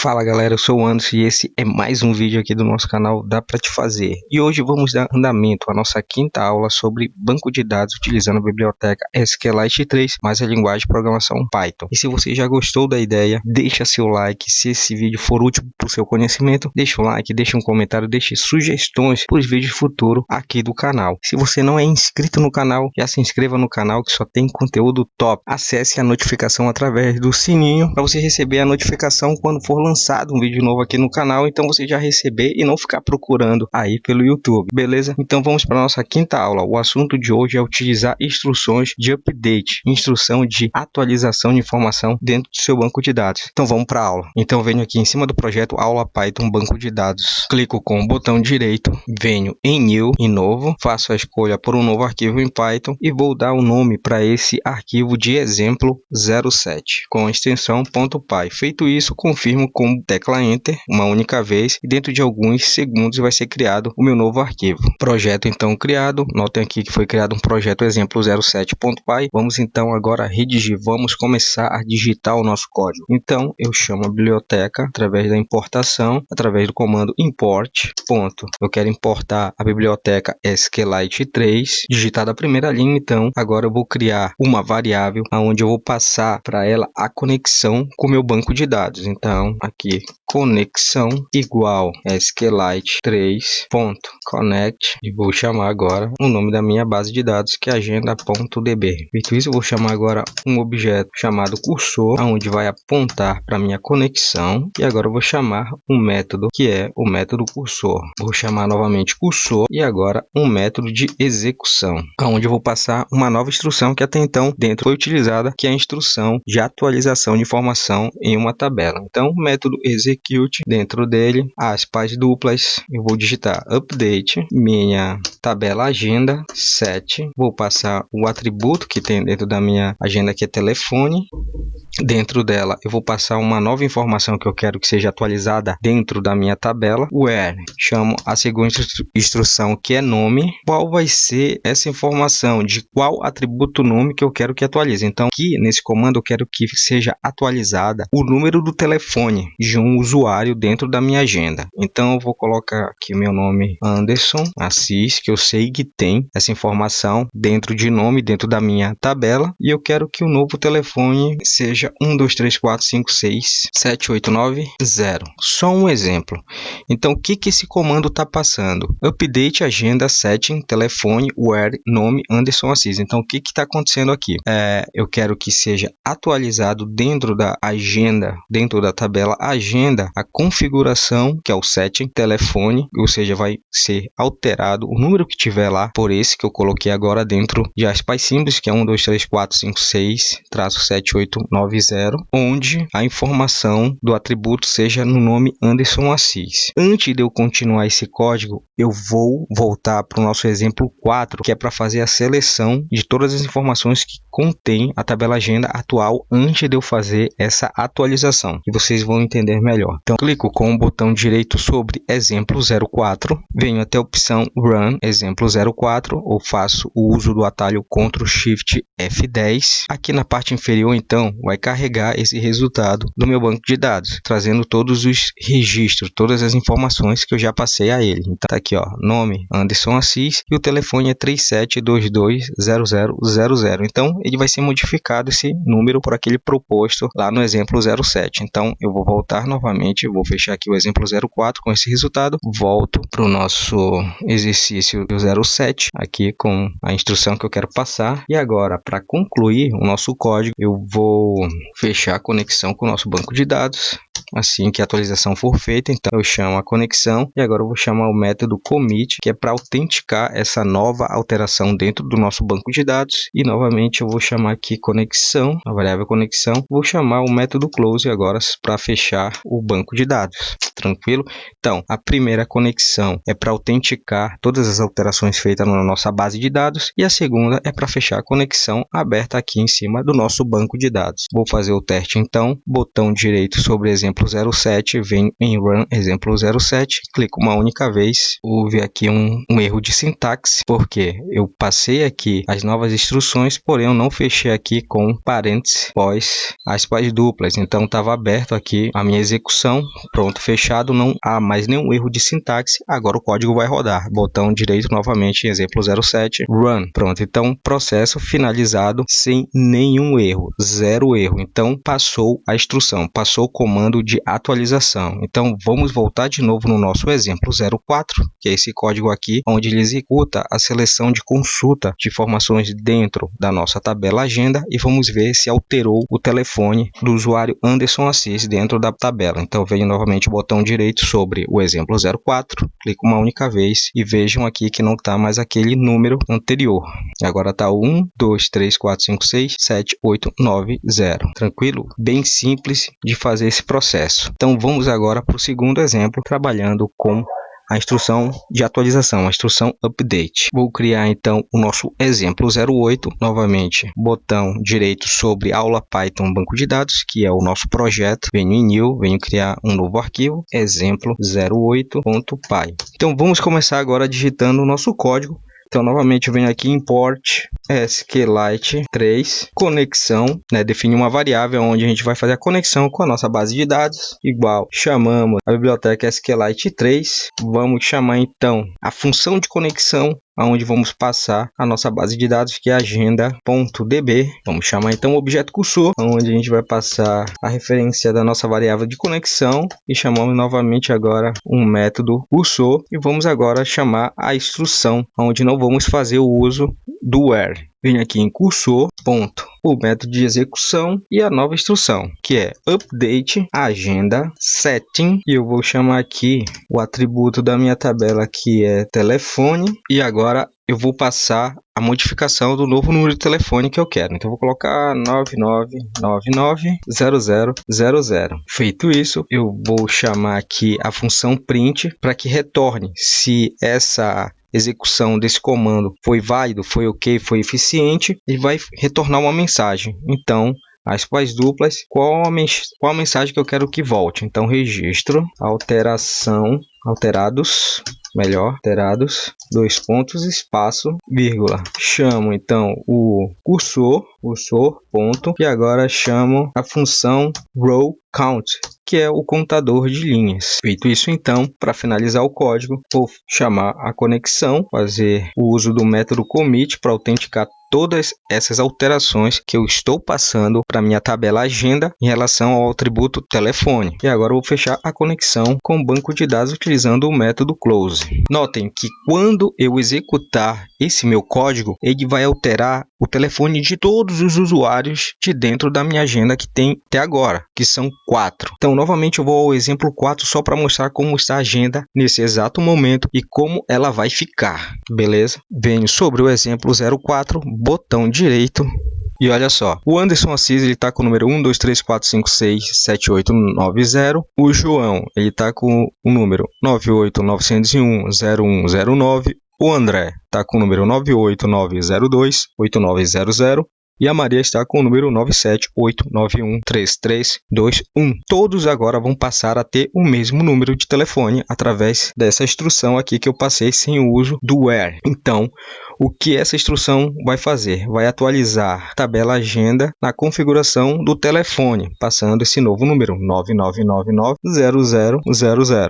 Fala galera, eu sou o Anderson e esse é mais um vídeo aqui do nosso canal Dá Pra Te Fazer. E hoje vamos dar andamento à nossa quinta aula sobre banco de dados utilizando a biblioteca SQLite 3, mais a linguagem de programação Python. E se você já gostou da ideia, deixa seu like. Se esse vídeo for útil para o seu conhecimento, deixa um like, deixa um comentário, deixe sugestões para os vídeos futuros aqui do canal. Se você não é inscrito no canal, já se inscreva no canal que só tem conteúdo top. Acesse a notificação através do sininho para você receber a notificação quando for lançado um vídeo novo aqui no canal, então você já receber e não ficar procurando aí pelo YouTube, beleza? Então vamos para a nossa quinta aula. O assunto de hoje é utilizar instruções de update, instrução de atualização de informação dentro do seu banco de dados. Então vamos para a aula. Então venho aqui em cima do projeto Aula Python Banco de Dados, clico com o botão direito, venho em New, em novo, faço a escolha por um novo arquivo em Python e vou dar o nome para esse arquivo de exemplo 07 com a extensão .py. Feito isso, confirmo com tecla Enter uma única vez e dentro de alguns segundos vai ser criado o meu novo arquivo. Projeto então criado, notem aqui que foi criado um projeto exemplo 07.py. Vamos então agora redigir, vamos começar a digitar o nosso código. Então eu chamo a biblioteca através da importação, através do comando import. Eu quero importar a biblioteca SQLite 3, digitada a primeira linha. Então agora eu vou criar uma variável onde eu vou passar para ela a conexão com o meu banco de dados. Então aqui conexão igual SQLite 3.connect e vou chamar agora o nome da minha base de dados que é agenda.db. Feito isso, eu vou chamar agora um objeto chamado cursor, onde vai apontar para minha conexão, e agora eu vou chamar um método que é o método cursor. Vou chamar novamente cursor e agora um método de execução, onde eu vou passar uma nova instrução que até então dentro foi utilizada, que é a instrução de atualização de informação em uma tabela. Então método execute, dentro dele aspas duplas, eu vou digitar update minha tabela agenda 7, vou passar o atributo que tem dentro da minha agenda que é telefone. Dentro dela eu vou passar uma nova informação que eu quero que seja atualizada dentro da minha tabela, where chamo a segunda instrução que é nome, qual vai ser essa informação de qual atributo nome que eu quero que atualize. Então aqui nesse comando eu quero que seja atualizada o número do telefone de um usuário dentro da minha agenda. Então eu vou colocar aqui meu nome Anderson Assis, que eu sei que tem essa informação dentro de nome dentro da minha tabela, e eu quero que o novo telefone seja 123456789. Só um exemplo. Então o que esse comando está passando? Update agenda setting telefone where nome Anderson Assis. Então o que está acontecendo aqui? Eu quero que seja atualizado dentro da agenda, dentro da tabela agenda, a configuração que é o setting telefone, ou seja, vai ser alterado o número que tiver lá por esse que eu coloquei agora dentro de aspas simples, que é 123456789, onde a informação do atributo seja no nome Anderson Assis. Antes de eu continuar esse código, eu vou voltar para o nosso exemplo 4, que é para fazer a seleção de todas as informações que contém a tabela agenda atual antes de eu fazer essa atualização, que vocês vão entender melhor. Então, clico com o botão direito sobre exemplo 04, venho até a opção Run exemplo 04, ou faço o uso do atalho Ctrl Shift F10. Aqui na parte inferior, então, vai carregar esse resultado do meu banco de dados, trazendo todos os registros, todas as informações que eu já passei a ele. Então tá aqui, ó, nome Anderson Assis e o telefone é 37220000. Então ele vai ser modificado esse número por aquele proposto lá no exemplo 07. Então eu vou voltar novamente, vou fechar aqui o exemplo 04 com esse resultado, volto para o nosso exercício 07 aqui com a instrução que eu quero passar, e agora para concluir o nosso código eu vou fechar a conexão com o nosso banco de dados. Assim que a atualização for feita, então eu chamo a conexão e agora eu vou chamar o método commit, que é para autenticar essa nova alteração dentro do nosso banco de dados, e novamente eu vou chamar aqui conexão, a variável conexão, vou chamar o método close agora para fechar o banco de dados. Tranquilo? Então, a primeira conexão é para autenticar todas as alterações feitas na nossa base de dados, e a segunda é para fechar a conexão aberta aqui em cima do nosso banco de dados. Vou fazer o teste então, botão direito sobre exemplo exemplo 07, venho em run exemplo 07, clico uma única vez. Houve aqui um erro de sintaxe, porque eu passei aqui as novas instruções, porém eu não fechei aqui com parênteses pós aspas duplas, então estava aberto aqui a minha execução, pronto, fechado, não há mais nenhum erro de sintaxe. Agora o código vai rodar, botão direito novamente, exemplo 07, run, pronto, então processo finalizado sem nenhum erro, zero erro. Então passou a instrução, passou o comando de atualização. Então vamos voltar de novo no nosso exemplo 04, que é esse código aqui, onde ele executa a seleção de consulta de informações dentro da nossa tabela agenda, e vamos ver se alterou o telefone do usuário Anderson Assis dentro da tabela. Então venho novamente o botão direito sobre o exemplo 04, clico uma única vez e vejam aqui que não está mais aquele número anterior. Agora está 1, 2, 3, 4, 5, 6, 7, 8, 9, 0. Tranquilo? Bem simples de fazer esse processo. Então vamos agora para o segundo exemplo, trabalhando com a instrução de atualização, a instrução update. Vou criar então o nosso exemplo 08, novamente botão direito sobre aula Python banco de dados, que é o nosso projeto. Venho em new, venho criar um novo arquivo, exemplo 08.py. Então vamos começar agora digitando o nosso código. Então, novamente, eu venho aqui import SQLite 3, conexão, definir uma variável onde a gente vai fazer a conexão com a nossa base de dados, igual, chamamos a biblioteca SQLite 3, vamos chamar então a função de conexão, onde vamos passar a nossa base de dados, que é agenda.db. Vamos chamar então o objeto cursor, onde a gente vai passar a referência da nossa variável de conexão, e chamamos novamente agora um método cursor, e vamos agora chamar a instrução, onde não vamos fazer o uso do where. Venho aqui em cursor, ponto, o método de execução e a nova instrução, que é update agenda setting, e eu vou chamar aqui o atributo da minha tabela, que é telefone, e agora eu vou passar a modificação do novo número de telefone que eu quero. Então eu vou colocar 99990000. Feito isso, eu vou chamar aqui a função print para que retorne se essa execução desse comando foi válido, foi ok, foi eficiente, e vai retornar uma mensagem. Então, aspas duplas, qual a mensagem que eu quero que volte? Então, registro, alterados, dois pontos, espaço, vírgula. Chamo então o cursor, ponto, e agora chamo a função row count, que é o contador de linhas. Feito isso, então, para finalizar o código, vou chamar a conexão, fazer o uso do método commit para autenticar todas essas alterações que eu estou passando para minha tabela agenda em relação ao atributo telefone. E agora eu vou fechar a conexão com o banco de dados utilizando o método close. Notem que quando eu executar esse meu código, ele vai alterar o telefone de todos os usuários de dentro da minha agenda que tem até agora, que são 4. Então, novamente, eu vou ao exemplo 4 só para mostrar como está a agenda nesse exato momento e como ela vai ficar, beleza? Venho sobre o exemplo 04, botão direito, e olha só, o Anderson Assis está com o número 1, 2, 3, 4, 5, 6, 7, 8, 9, 0. O João está com o número 98901, 0109. O André está com o número 98902, 8900. E a Maria está com o número 978913321. Todos agora vão passar a ter o mesmo número de telefone através dessa instrução aqui que eu passei sem o uso do where. Então, o que essa instrução vai fazer? Vai atualizar a tabela agenda na configuração do telefone, passando esse novo número 99990000.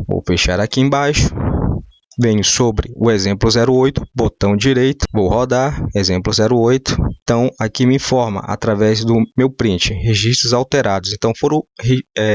Vou fechar aqui embaixo. Venho sobre o exemplo 08, botão direito, vou rodar, exemplo 08. Então, aqui me informa, através do meu print, registros alterados. Então, foram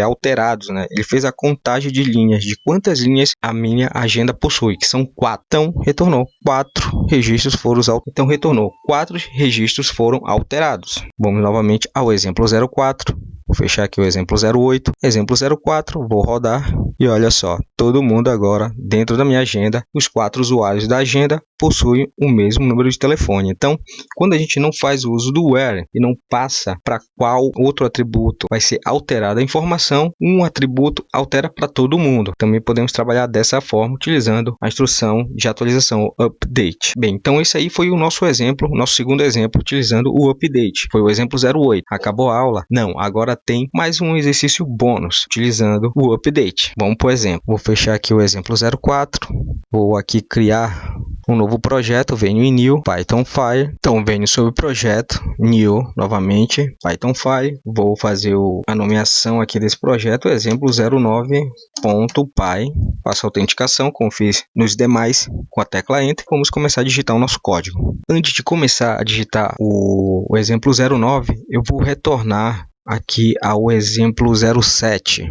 alterados, Ele fez a contagem de linhas, de quantas linhas a minha agenda possui, que são 4. Então, retornou 4 registros foram Então, retornou 4 registros foram alterados. Vamos novamente ao exemplo 04. Vou fechar aqui o exemplo 08, exemplo 04, vou rodar e olha só, todo mundo agora dentro da minha agenda, os 4 usuários da agenda possuem o mesmo número de telefone. Então, quando a gente não faz o uso do where e não passa para qual outro atributo vai ser alterada a informação, um atributo altera para todo mundo. Também podemos trabalhar dessa forma utilizando a instrução de atualização update. Bem, então esse aí foi o nosso exemplo, nosso segundo exemplo utilizando o update. Foi o exemplo 08. Acabou a aula? Não, agora tem mais um exercício bônus utilizando o update. Vamos por exemplo. Vou fechar aqui o exemplo 04. Vou aqui criar um novo projeto, venho em New, Python Fire. Então, venho sobre projeto, New, novamente, Python Fire. Vou fazer a nomeação aqui desse projeto, exemplo 09.py. Faço a autenticação, como fiz nos demais, com a tecla Enter. Vamos começar a digitar o nosso código. Antes de começar a digitar o exemplo 09, eu vou retornar aqui ao exemplo 07.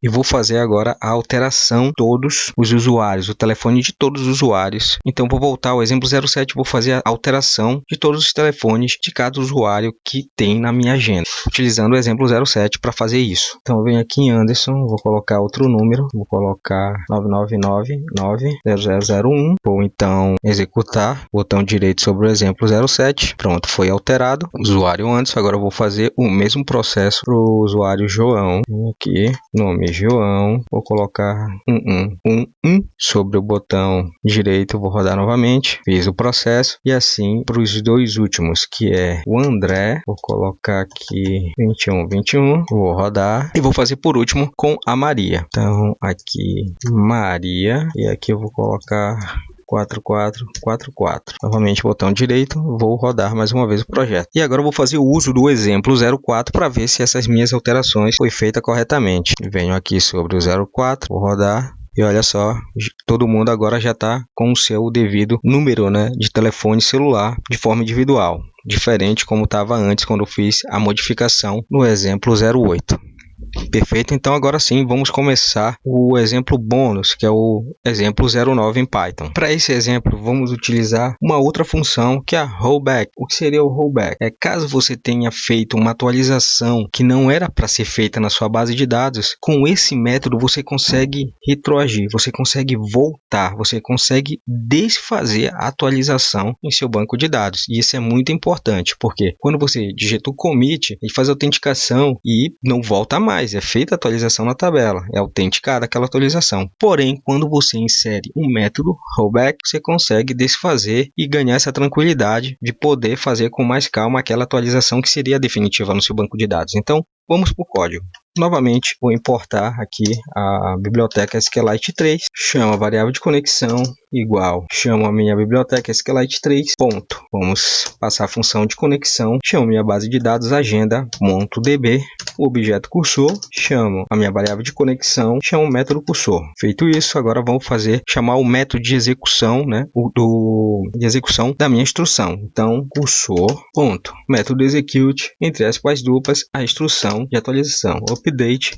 E vou fazer agora a alteração de todos os usuários, o telefone de todos os usuários. Então, vou voltar ao exemplo 07, vou fazer a alteração de todos os telefones de cada usuário que tem na minha agenda, utilizando o exemplo 07 para fazer isso. Então, eu venho aqui em Anderson, vou colocar outro número, vou colocar 99990001. Vou então executar, botão direito sobre o exemplo 07. Pronto, foi alterado. Usuário Anderson, agora eu vou fazer o mesmo processo para o usuário João. Aqui, nome João, vou colocar 1111 sobre o botão direito, vou rodar novamente, fiz o processo e assim para os dois últimos, que é o André, vou colocar aqui 2121, vou rodar e vou fazer por último com a Maria. Então aqui Maria e aqui eu vou colocar 4444. Novamente, botão direito, vou rodar mais uma vez o projeto. E agora eu vou fazer o uso do exemplo 04 para ver se essas minhas alterações foi feita corretamente. Venho aqui sobre o 04, vou rodar. E olha só, todo mundo agora já está com o seu devido número, né, de telefone celular de forma individual. Diferente como estava antes quando eu fiz a modificação no exemplo 08. Perfeito, então agora sim vamos começar o exemplo bônus, que é o exemplo 09 em Python. Para esse exemplo vamos utilizar uma outra função que é a rollback. O que seria o rollback? É caso você tenha feito uma atualização que não era para ser feita na sua base de dados, com esse método você consegue retroagir, você consegue voltar, você consegue desfazer a atualização em seu banco de dados. E isso é muito importante, porque quando você digita o commit, ele faz a autenticação e não volta mais. É feita a atualização na tabela, é autenticada aquela atualização. Porém, quando você insere um método rollback, você consegue desfazer e ganhar essa tranquilidade de poder fazer com mais calma aquela atualização que seria definitiva no seu banco de dados. Então, vamos para o código. Novamente, vou importar aqui a biblioteca SQLite 3, chamo a variável de conexão igual, chamo a minha biblioteca SQLite 3, ponto. Vamos passar a função de conexão, chamo minha base de dados agenda.db, o objeto cursor, chamo a minha variável de conexão, chamo o método cursor. Feito isso, agora vamos chamar o método de execução, né, de execução da minha instrução. Então, cursor, ponto, método execute, entre aspas duplas, a instrução de atualização, update,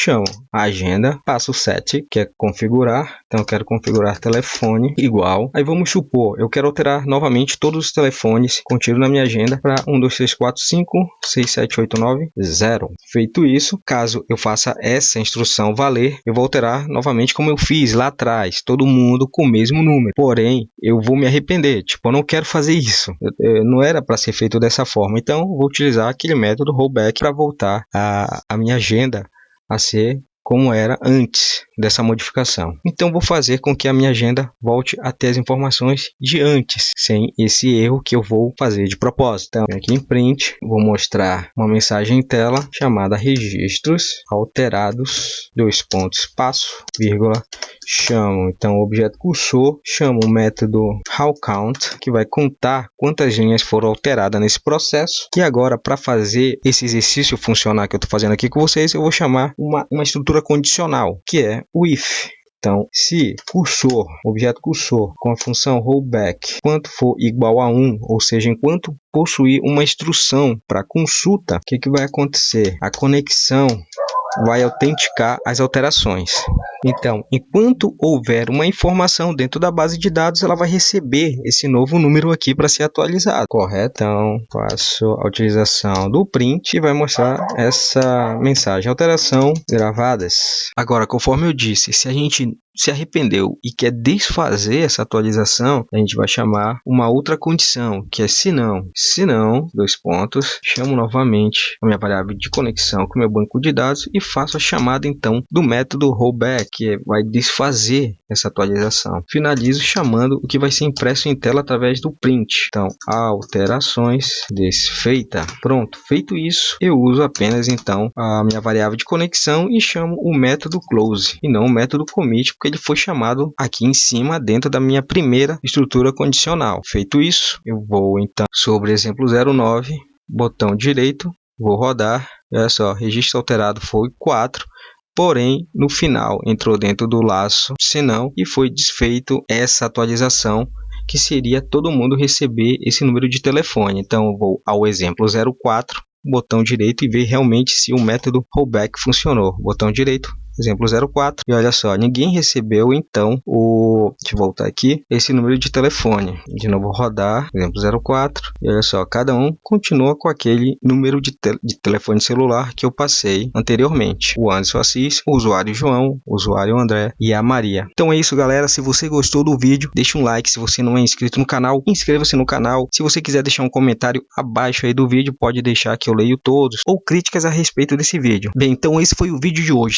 chamo a agenda, passo 7, que é configurar. Então, eu quero configurar telefone igual. Aí vamos supor, eu quero alterar novamente todos os telefones contidos na minha agenda para 1, 2, 3, 4, 5, 6, 7, 8, 9, 0. Feito isso, caso eu faça essa instrução valer, eu vou alterar novamente como eu fiz lá atrás, todo mundo com o mesmo número. Porém, eu vou me arrepender, tipo, eu não quero fazer isso. Não era para ser feito dessa forma. Então, vou utilizar aquele método rollback para voltar a minha agenda a ser como era antes dessa modificação. Então, vou fazer com que a minha agenda volte a ter as informações de antes, sem esse erro que eu vou fazer de propósito. Então, aqui em print, vou mostrar uma mensagem em tela chamada registros alterados, dois pontos, espaço, vírgula, chamo então o objeto cursor, chamo o método howCount, que vai contar quantas linhas foram alteradas nesse processo. E agora, para fazer esse exercício funcionar que eu estou fazendo aqui com vocês, eu vou chamar uma estrutura condicional, que é o if. Então, se cursor, objeto cursor, com a função rollback, quanto for igual a 1, ou seja, enquanto possuir uma instrução para consulta, o que vai acontecer? A conexão vai autenticar as alterações. Então, enquanto houver uma informação dentro da base de dados, ela vai receber esse novo número aqui para ser atualizado, correto? Então, faço a utilização do print e vai mostrar essa mensagem: alteração gravadas. Agora, conforme eu disse, se a gente se arrependeu e quer desfazer essa atualização, a gente vai chamar uma outra condição, que é se não, dois pontos, chamo novamente a minha variável de conexão com o meu banco de dados e faço a chamada então do método rollback, que vai desfazer essa atualização. Finalizo chamando o que vai ser impresso em tela através do print. Então, alterações desfeita. Pronto, feito isso, eu uso apenas então a minha variável de conexão e chamo o método close e não o método commit, porque ele foi chamado aqui em cima dentro da minha primeira estrutura condicional. Feito isso, eu vou então sobre exemplo 09, botão direito, vou rodar. Olha só, registro alterado foi 4. Porém, no final, entrou dentro do laço senão e foi desfeito essa atualização, que seria todo mundo receber esse número de telefone. Então, eu vou ao exemplo 04, botão direito e ver realmente se o método rollback funcionou. Botão direito, exemplo 04, e olha só, ninguém recebeu então deixa eu voltar aqui, esse número de telefone. De novo rodar, exemplo 04, e olha só, cada um continua com aquele número de telefone celular que eu passei anteriormente. O Anderson Assis, o usuário João, o usuário André e a Maria. Então é isso, galera. Se você gostou do vídeo, deixa um like. Se você não é inscrito no canal, inscreva-se no canal. Se você quiser deixar um comentário abaixo aí do vídeo, pode deixar que eu leio todos, ou críticas a respeito desse vídeo. Bem, então esse foi o vídeo de hoje.